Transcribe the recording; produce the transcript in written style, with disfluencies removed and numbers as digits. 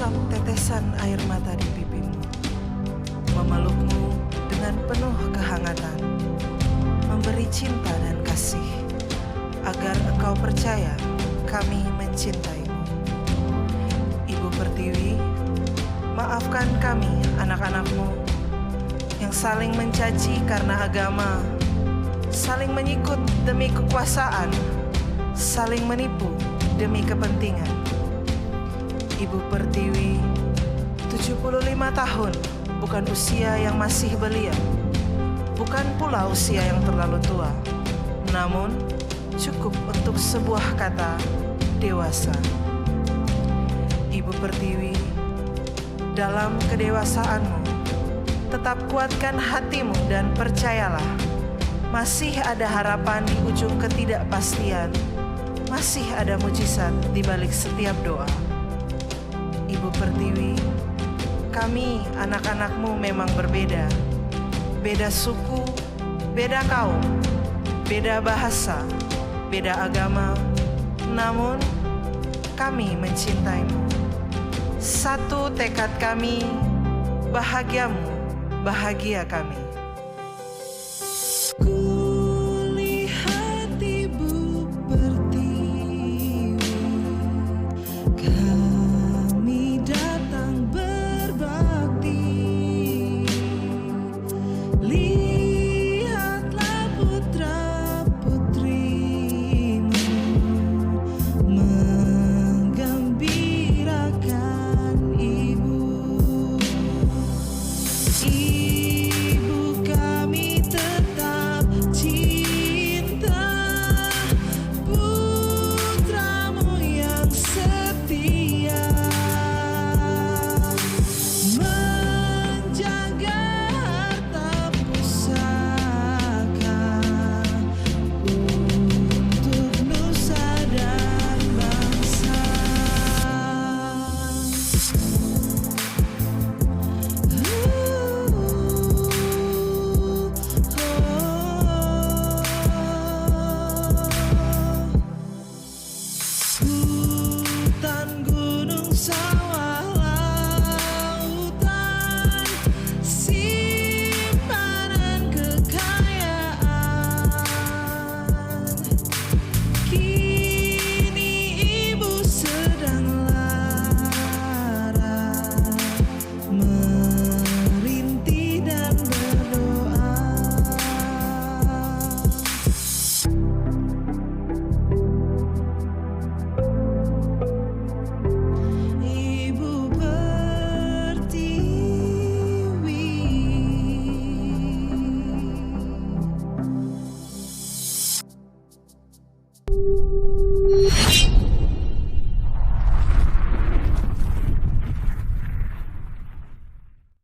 mengusap tetesan air mata di pipimu, memelukmu dengan penuh kehangatan, memberi cinta dan kasih, agar engkau percaya kami mencintaimu. Ibu Pertiwi, maafkan kami anak-anakmu yang saling mencaci karena agama, saling menyikut demi kekuasaan, saling menipu demi kepentingan. Ibu Pertiwi, 75 tahun bukan usia yang masih belia, bukan pula usia yang terlalu tua, namun cukup untuk sebuah kata dewasa. Ibu Pertiwi, dalam kedewasaanmu, tetap kuatkan hatimu dan percayalah, masih ada harapan di ujung ketidakpastian, masih ada mujizat di balik setiap doa. Ibu Pertiwi, kami anak-anakmu memang berbeda, beda suku, beda kaum, beda bahasa, beda agama, namun kami mencintaimu. Satu tekad kami, bahagiamu, bahagia kami.